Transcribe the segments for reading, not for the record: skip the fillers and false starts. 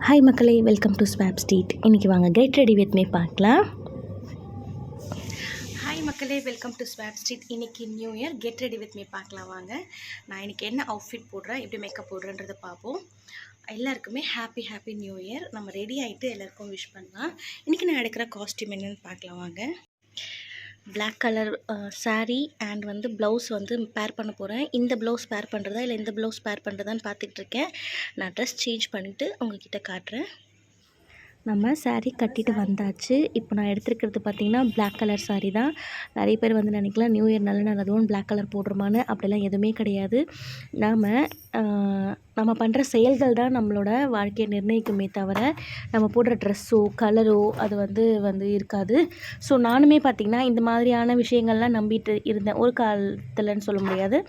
Hi மக்களே, welcome to Swap Street. இன்றைக்கி வாங்க கெட் ரெடி வித் மீ பார்க்கலாம். ஹாய் மக்களே, வெல்கம் டு ஸ்வாப் ஸ்ட்ரீட். இன்றைக்கி new year, get ready with me பார்க்கலாம் வாங்க. நான் இன்றைக்கி என்ன அவுட்ஃபிட் போடுறேன், எப்படி மேக்கப் போடுறேன்றதை பார்ப்போம். எல்லாருக்குமே ஹாப்பி நியூ இயர். நம்ம ரெடி ஆகிட்டு எல்லாருக்கும் விஷ் பண்ணலாம். இன்றைக்கி நான் எடுக்கிற காஸ்ட்யூம் என்னென்னு பார்க்கலாம் வாங்க. பிளாக் கலர் சாரீ அண்ட் வந்து ப்ளவுஸ் வந்து பேர் பண்ண போகிறேன். இந்த ப்ளவுஸ் பேர் பண்ணுறதா இல்லை இந்த ப்ளவுஸ் பேர் பண்ணுறதான்னு பார்த்துட்ருக்கேன். நான் ட்ரெஸ் சேஞ்ச் பண்ணிவிட்டு உங்கள்கிட்ட காட்டுறேன். நம்ம சாரீ கட்டிட்டு வந்தாச்சு. இப்போ நான் எடுத்துருக்கிறது பார்த்திங்கன்னா பிளாக் கலர் சாரீ தான். நிறைய பேர் வந்து நினைக்கலாம் நியூ இயர்னால நான் அதுவும் பிளாக் கலர் போடுறோமான்னு. அப்படிலாம் எதுவுமே கிடையாது. நம்ம பண்ணுற செயல்கள் தான் நம்மளோட வாழ்க்கையை நிர்ணயிக்குமே தவிர நம்ம போடுற ட்ரெஸ்ஸோ கலரோ அது வந்து இருக்காது. ஸோ நானுமே பார்த்திங்கன்னா இந்த மாதிரியான விஷயங்கள்லாம் நம்பிட்டு இருந்தேன் ஒரு காலத்தில்னு சொல்ல முடியாது.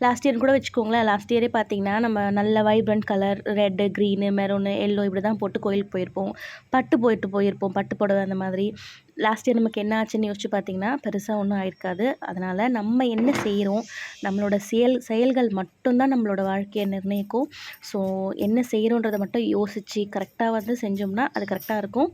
லாஸ்ட் இயர் கூட வச்சுக்கோங்களேன். லாஸ்ட் இயரே பார்த்திங்கன்னா நம்ம நல்ல vibrant colour red, green, maroon, yellow இப்படி தான் போட்டு கோயிலுக்கு போயிருப்போம். பட்டு போயிருப்போம். பட்டு புடவை அந்த மாதிரி. லாஸ்ட் இயர் நமக்கு என்ன ஆச்சுன்னு யோசிச்சு பார்த்திங்கன்னா பெருசாக ஒன்றும் ஆயிருக்காது. அதனால் நம்ம என்ன செய்கிறோம், நம்மளோட செயல்கள் மட்டும்தான் நம்மளோட வாழ்க்கையை நிர்ணயிக்கும். ஸோ என்ன செய்கிறோன்றதை மட்டும் யோசித்து கரெக்டாக வந்து செஞ்சோம்னா அது கரெக்டாக இருக்கும்.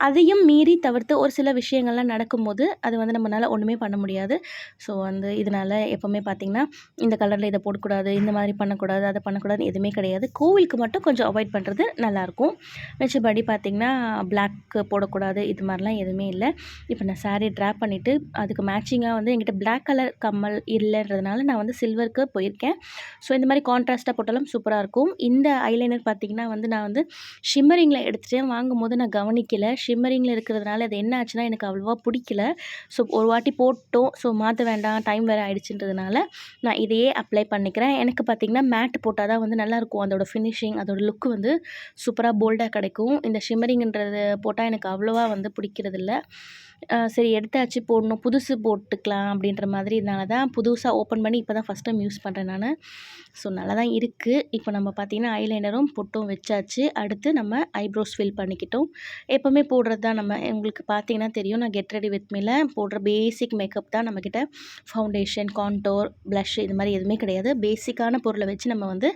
அதையும் மீறி தவிர்த்து ஒரு சில விஷயங்கள்லாம் நடக்கும்போது அது வந்து நம்மளால் ஒன்றுமே பண்ண முடியாது. ஸோ இதனால் எப்போவுமே பார்த்திங்கன்னா இந்த கலரில் இதை போடக்கூடாது, இந்த மாதிரி பண்ணக்கூடாது, அதை பண்ணக்கூடாது எதுவுமே கிடையாது. கோவிலுக்கு மட்டும் கொஞ்சம் அவாய்ட் பண்ணுறது நல்லாயிருக்கும். மிச்சபடி பார்த்திங்கன்னா பிளாக் போடக்கூடாது, இது மாதிரிலாம் எதுவுமே இல்லை. இப்போ நான் சாரீ ட்ராப் பண்ணிவிட்டு அதுக்கு மேட்சிங்காக வந்து என்கிட்ட பிளாக் கலர் கம்மல் இல்லைன்றதுனால நான் வந்து சில்வருக்கு போயிருக்கேன். ஸோ இந்த மாதிரி கான்ட்ராஸ்ட்டாக போட்டாலும் சூப்பராக இருக்கும். இந்த ஐலைனர் பார்த்திங்கன்னா நான் வந்து ஷிம்மரிங்கில் எடுத்துகிட்டேன். வாங்கும்போது நான் கவனிக்கலை. ஷிம்மரிங்கில் இருக்கிறதுனால அது என்ன ஆச்சுன்னா எனக்கு அவ்வளோவா பிடிக்கல. ஸோ ஒரு வாட்டி போட்டோம். ஸோ மாற்ற வேண்டாம், டைம் வேறு ஆகிடுச்சுன்றதுனால நான் இதையே அப்ளை பண்ணிக்கிறேன். எனக்கு பார்த்திங்கன்னா மேட் போட்டால் தான் வந்து நல்லாயிருக்கும். அதோட ஃபினிஷிங், அதோட லுக்கு வந்து சூப்பராக போல்டாக கிடைக்கும். இந்த ஷிம்மரிங்ன்றது போட்டால் எனக்கு அவ்வளோவா வந்து பிடிக்கிறதில்ல. சரி எடுத்தாச்சு, போடணும், புதுசு போட்டுக்கலாம் அப்படின்ற மாதிரி. இதனால தான் புதுசாக ஓப்பன் பண்ணி இப்போ தான் ஃபஸ்ட் டைம் யூஸ் பண்ணுறேன் நான். ஸோ நல்லா தான் இருக்குது. இப்போ நம்ம பார்த்திங்கன்னா ஐலைனரும் பொட்டும் வச்சாச்சு. அடுத்து நம்ம ஐப்ரோஸ் ஃபில் பண்ணிக்கிட்டோம். எப்போவுமே போடுறது தான் நம்ம. உங்களுக்கு பார்த்திங்கன்னா தெரியும், நான் கெட் ரெடி வித் மீல போடுற பேசிக் மேக்கப் தான். நம்மக்கிட்ட ஃபவுண்டேஷன், கான்டோர், ப்ளஷ் இது மாதிரி எதுவுமே கிடையாது. பேசிக்கான பொருளை வச்சு நம்ம வந்து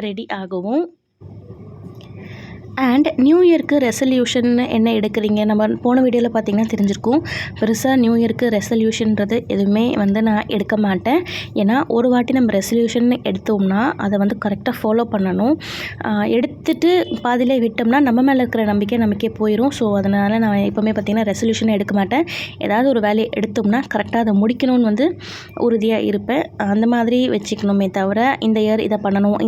ரெடி ஆகுவோம். அண்ட் நியூ இயர்க்கு ரெசல்யூஷன் என்ன எடுக்கிறீங்க, நம்ம போன வீடியோவில் பார்த்திங்கன்னா தெரிஞ்சிருக்கும். பெருசாக நியூ இயர்க்கு ரெசல்யூஷன்றது எதுவுமே வந்து நான் எடுக்க மாட்டேன். ஏன்னா ஒரு வாட்டி நம்ம ரெசல்யூஷன் எடுத்தோம்னா அதை வந்து கரெக்டாக ஃபாலோ பண்ணணும். எடுத்துட்டு பாதியிலே விட்டோம்னா நம்ம மேலே இருக்கிற நம்பிக்கை நமக்கே போயிடும். ஸோ அதனால் நான் எப்போவுமே பார்த்திங்கன்னா ரெசல்யூஷன் எடுக்க மாட்டேன். ஏதாவது ஒரு வேலையை எடுத்தோம்னா கரெக்டாக அதை முடிக்கணும்னு வந்து உறுதியாக இருப்பேன். அந்த மாதிரி வச்சுக்கணுமே தவிர இந்த இயர் இதை பண்ணணும்,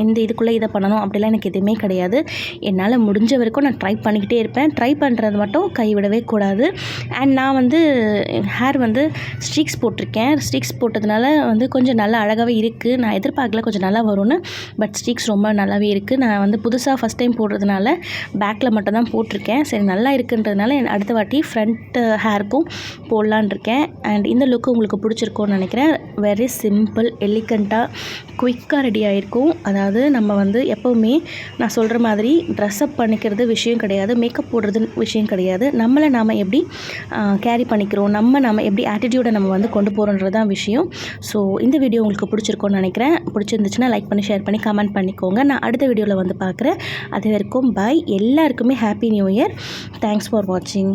இந்த இதுக்குள்ளே இதை பண்ணணும் அப்படிலாம் எனக்கு எதுவுமே கிடையாது. என்னால் முடிஞ்ச வரைக்கும் நான் ட்ரை பண்ணிக்கிட்டே இருப்பேன். ட்ரை பண்ணுறது மட்டும் கைவிடவே கூடாது. அண்ட் நான் வந்து ஹேர் வந்து ஸ்ட்ரீக்ஸ் போட்டிருக்கேன். ஸ்ட்ரீக்ஸ் போட்டதுனால வந்து கொஞ்சம் நல்லா அழகாகவே இருக்குது. நான் எதிர்பார்க்கல கொஞ்சம் நல்லா வரும்னு. பட் ஸ்ட்ரீக்ஸ் ரொம்ப நல்லாவே இருக்குது. நான் வந்து புதுசாக ஃபஸ்ட் டைம் போடுறதுனால பேக்கில் மட்டும் தான் போட்டிருக்கேன். சரி நல்லா இருக்குன்றதுனால அடுத்த வாட்டி ஃப்ரண்ட் ஹேருக்கும் போடலான் இருக்கேன். அண்ட் இந்த லுக்கு உங்களுக்கு பிடிச்சிருக்கும்னு நினைக்கிறேன். வெரி சிம்பிள், எலிகண்ட்டாக, குயிக்காக ரெடி ஆகிருக்கும். அதாவது நம்ம வந்து எப்போவுமே நான் சொல்கிற மாதிரி ட்ரெஸ்அப் பண்ணிக்கிறது விஷயம் கிடையாது, மேக்கப் போடுறது விஷயம் கிடையாது. நம்மளை நாம் எப்படி கேரி பண்ணிக்கிறோம், நம்ம எப்படி ஆட்டிடியூடை நம்ம வந்து கொண்டு போகிறோன்றது தான் விஷயம். ஸோ இந்த வீடியோ உங்களுக்கு பிடிச்சிருக்கோன்னு நினைக்கிறேன். பிடிச்சிருந்துச்சுன்னா லைக் பண்ணி, ஷேர் பண்ணி, கமெண்ட் பண்ணிக்கோங்க. நான் அடுத்த வீடியோவில் வந்து பார்க்குறேன். அது வரைக்கும் பாய். எல்லாருக்குமே happy new year. Thanks for வாட்சிங்.